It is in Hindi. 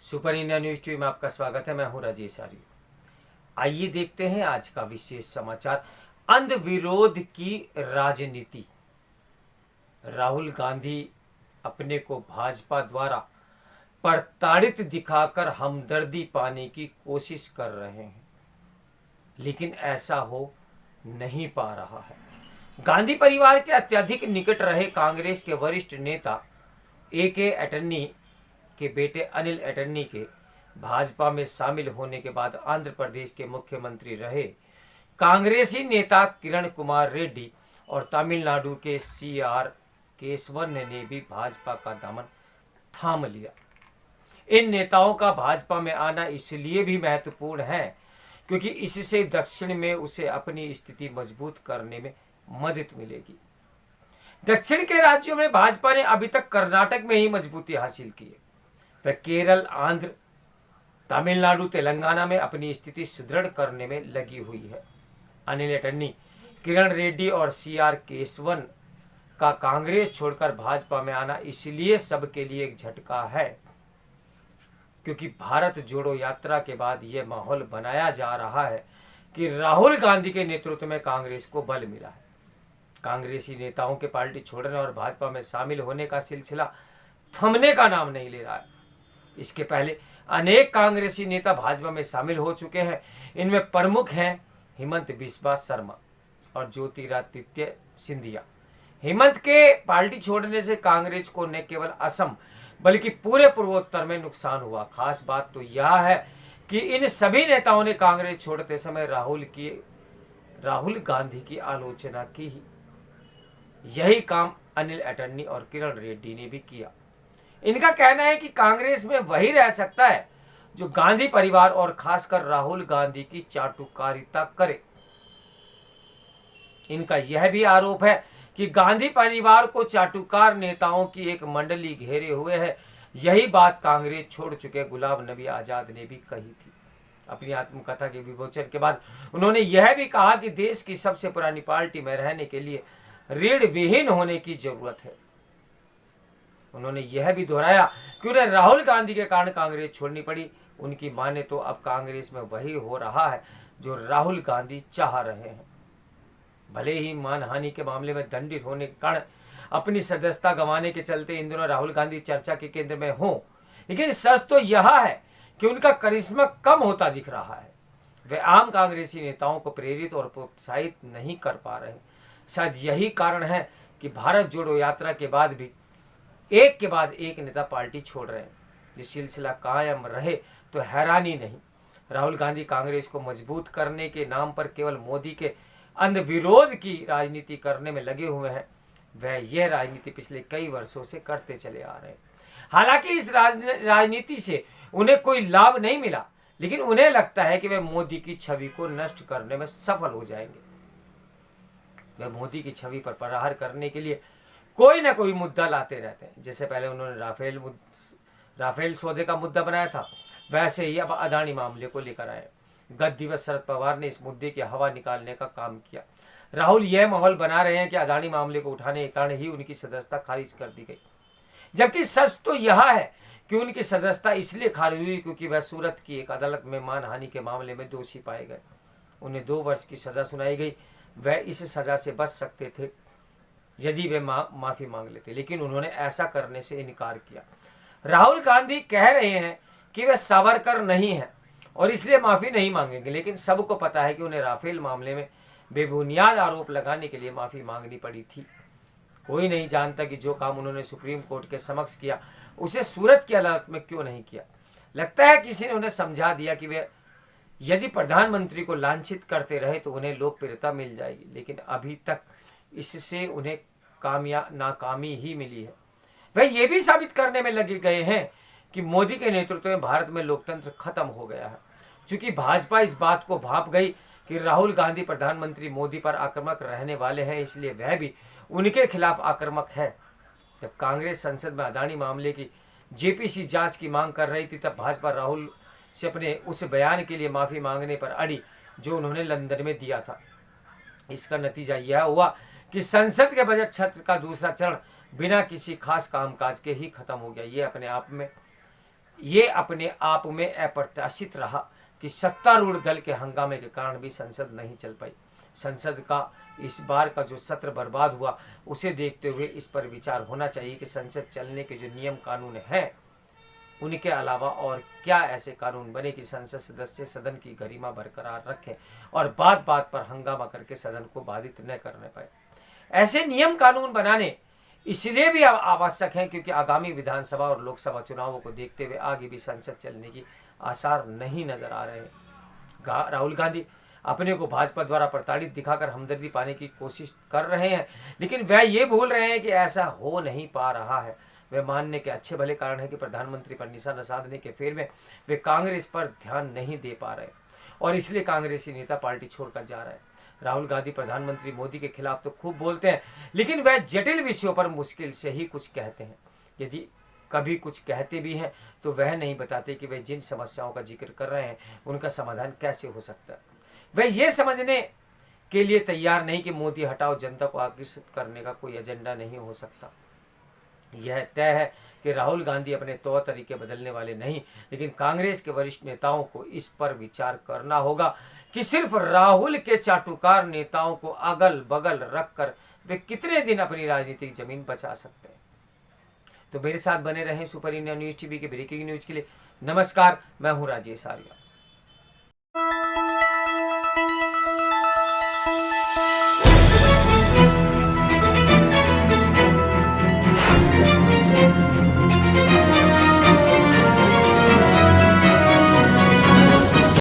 सुपर इंडिया न्यूज टीवी में आपका स्वागत है। मैं हूं राजेश आर्य। आइए देखते हैं आज का विशेष समाचार। अंध विरोध की राजनीति। राहुल गांधी अपने को भाजपा द्वारा प्रताड़ित दिखाकर हमदर्दी पाने की कोशिश कर रहे हैं, लेकिन ऐसा हो नहीं पा रहा है। गांधी परिवार के अत्यधिक निकट रहे कांग्रेस के वरिष्ठ नेता ए.के. एटर्नी के बेटे अनिल एटर्नी के भाजपा में शामिल होने के बाद आंध्र प्रदेश के मुख्यमंत्री रहे कांग्रेसी नेता किरण कुमार रेड्डी और तमिलनाडु के सी.आर. केसवन ने भी भाजपा का दामन थाम लिया। इन नेताओं का भाजपा में आना इसलिए भी महत्वपूर्ण है क्योंकि इससे दक्षिण में उसे अपनी स्थिति मजबूत करने में मदद मिलेगी। दक्षिण के राज्यों में भाजपा ने अभी तक कर्नाटक में ही मजबूती हासिल की है। वह केरल, आंध्र, तमिलनाडु, तेलंगाना में अपनी स्थिति सुदृढ़ करने में लगी हुई है। अनिल एटर्नी, किरण रेड्डी और सी.आर. केसवन का कांग्रेस छोड़कर भाजपा में आना इसलिए सबके लिए एक झटका है क्योंकि भारत जोड़ो यात्रा के बाद यह माहौल बनाया जा रहा है कि राहुल गांधी के नेतृत्व में कांग्रेस को बल मिला है। कांग्रेसी नेताओं के पार्टी छोड़ने और भाजपा में शामिल होने का सिलसिला थमने का नाम नहीं ले रहा है। इसके पहले अनेक कांग्रेसी नेता भाजपा में शामिल हो चुके हैं। इनमें प्रमुख हैं हेमंत बिस्वा शर्मा और ज्योतिरादित्य सिंधिया। हेमंत के पार्टी छोड़ने से कांग्रेस को न केवल असम बल्कि पूरे पूर्वोत्तर में नुकसान हुआ। खास बात तो यह है कि इन सभी नेताओं ने कांग्रेस छोड़ते समय राहुल गांधी की आलोचना की ही। यही काम अनिल एटर्नी और किरण रेड्डी ने भी किया। इनका कहना है कि कांग्रेस में वही रह सकता है जो गांधी परिवार और खासकर राहुल गांधी की चाटुकारिता करे। इनका यह भी आरोप है कि गांधी परिवार को चाटुकार नेताओं की एक मंडली घेरे हुए है। यही बात कांग्रेस छोड़ चुके गुलाम नबी आजाद ने भी कही थी। अपनी आत्मकथा के विमोचन के बाद उन्होंने यह भी कहा कि देश की सबसे पुरानी पार्टी में रहने के लिए ऋण विहीन होने की जरूरत है। उन्होंने यह भी दोहराया कि उन्हें राहुल गांधी के कारण कांग्रेस छोड़नी पड़ी। उनकी माने तो अब कांग्रेस में वही हो रहा है जो राहुल गांधी चाह रहे हैं। भले ही मानहानि के मामले में दंडित होने के कारण अपनी सदस्यता गंवाने के चलते इन दिनों राहुल गांधी चर्चा के केंद्र में हो, लेकिन सच तो यह है कि उनका करिश्मा कम होता दिख रहा है। वे आम कांग्रेसी नेताओं को प्रेरित और प्रोत्साहित नहीं कर पा रहे। शायद यही कारण है कि भारत जोड़ो यात्रा के बाद भी एक के बाद एक नेता पार्टी छोड़ रहे हैं। ये सिलसिला कायम रहे तो हैरानी नहीं। राहुल गांधी कांग्रेस को मजबूत करने के नाम पर केवल मोदी के अंध विरोध की राजनीति करने में लगे हुए हैं। वह यह राजनीति पिछले कई वर्षों से करते चले आ रहे हैं। हालांकि इस राजनीति से उन्हें कोई लाभ नहीं मिला, लेकिन उन्हें लगता है कि वे मोदी की छवि को नष्ट करने में सफल हो जाएंगे। वे मोदी की छवि पर प्रहार करने के लिए कोई ना कोई मुद्दा लाते रहते हैं। जैसे पहले उन्होंने राफेल सौदे का मुद्दा बनाया था, वैसे ही अब अदानी मामले को लेकर आए। गत दिवस शरद पवार ने इस मुद्दे की हवा निकालने का काम किया। राहुल यह माहौल बना रहे हैं कि अदानी मामले को उठाने के कारण ही उनकी सदस्यता खारिज कर दी गई, जबकि सच तो यह है कि उनकी सदस्यता इसलिए खारिज हुई क्योंकि वह सूरत की एक अदालत में मानहानि के मामले में दोषी पाए गए। उन्हें 2 वर्ष की सजा सुनाई गई। वह इस सजा से बच सकते थे यदि वे माफी मांग लेते, लेकिन उन्होंने ऐसा करने से इनकार किया। राहुल गांधी कह रहे हैं कि वे सावरकर नहीं हैं और इसलिए माफी नहीं मांगेंगे, लेकिन सबको पता है कि उन्हें राफेल मामले में बेबुनियाद आरोप लगाने के लिए माफी मांगनी पड़ी थी। कोई नहीं जानता कि जो काम उन्होंने सुप्रीम कोर्ट के समक्ष किया उसे सूरत की अदालत में क्यों नहीं किया। लगता है किसी ने उन्हें समझा दिया कि वे यदि प्रधानमंत्री को लांछित करते रहे तो उन्हें लोकप्रियता मिल जाएगी, लेकिन अभी तक इससे उन्हें नाकामी ही मिली है। वह ये भी साबित करने में लगे गए हैं कि मोदी के नेतृत्व में भारत में लोकतंत्र खत्म हो गया है। चूंकि भाजपा इस बात को भांप गई कि राहुल गांधी प्रधानमंत्री मोदी पर आक्रामक रहने वाले हैं, इसलिए वह भी उनके खिलाफ आक्रामक है। जब कांग्रेस संसद में अदानी मामले की जेपीसी जांच की मांग कर रही थी, तब भाजपा राहुल से अपने उस बयान के लिए माफी मांगने पर अड़ी जो उन्होंने लंदन में दिया था। इसका नतीजा यह हुआ कि संसद के बजट सत्र का दूसरा चरण बिना किसी खास कामकाज के ही खत्म हो गया। ये अपने आप में ये अपने आप में अप्रत्याशित रहा कि सत्तारूढ़ दल के हंगामे के कारण भी संसद नहीं चल पाई। संसद का इस बार का जो सत्र बर्बाद हुआ, उसे देखते हुए इस पर विचार होना चाहिए कि संसद चलने के जो नियम कानून हैं, उनके अलावा और क्या ऐसे कानून बने कि संसद सदस्य सदन की गरिमा बरकरार रखें और बात बात पर हंगामा करके सदन को बाधित न करने पाए। ऐसे नियम कानून बनाने इसलिए भी आवश्यक हैं क्योंकि आगामी विधानसभा और लोकसभा चुनावों को देखते हुए आगे भी संसद चलने की आसार नहीं नजर आ रहे हैं। राहुल गांधी अपने को भाजपा द्वारा प्रताड़ित दिखाकर हमदर्दी पाने की कोशिश कर रहे हैं, लेकिन वह ये भूल रहे हैं कि ऐसा हो नहीं पा रहा है। वे मानने के अच्छे भले कारण है कि प्रधानमंत्री पर निशाना साधने के फेर में वे कांग्रेस पर ध्यान नहीं दे पा रहे और इसलिए कांग्रेसी नेता पार्टी छोड़कर जा रहे हैं। राहुल गांधी प्रधानमंत्री मोदी के खिलाफ तो खूब बोलते हैं, लेकिन वह जटिल विषयों पर मुश्किल से ही कुछ कहते हैं। यदि कभी कुछ कहते भी हैं तो वह नहीं बताते कि वे जिन समस्याओं का जिक्र कर रहे हैं उनका समाधान कैसे हो सकता है। वह ये समझने के लिए तैयार नहीं कि मोदी हटाओ जनता को आकर्षित करने का कोई एजेंडा नहीं हो सकता। यह तय है कि राहुल गांधी अपने तौर तरीके बदलने वाले नहीं, लेकिन कांग्रेस के वरिष्ठ नेताओं को इस पर विचार करना होगा कि सिर्फ राहुल के चाटुकार नेताओं को अगल बगल रखकर वे कितने दिन अपनी राजनीतिक जमीन बचा सकते हैं। तो मेरे साथ बने रहें सुपर इंडिया न्यूज टीवी के ब्रेकिंग न्यूज के लिए। नमस्कार, मैं हूं राजेश आर्या।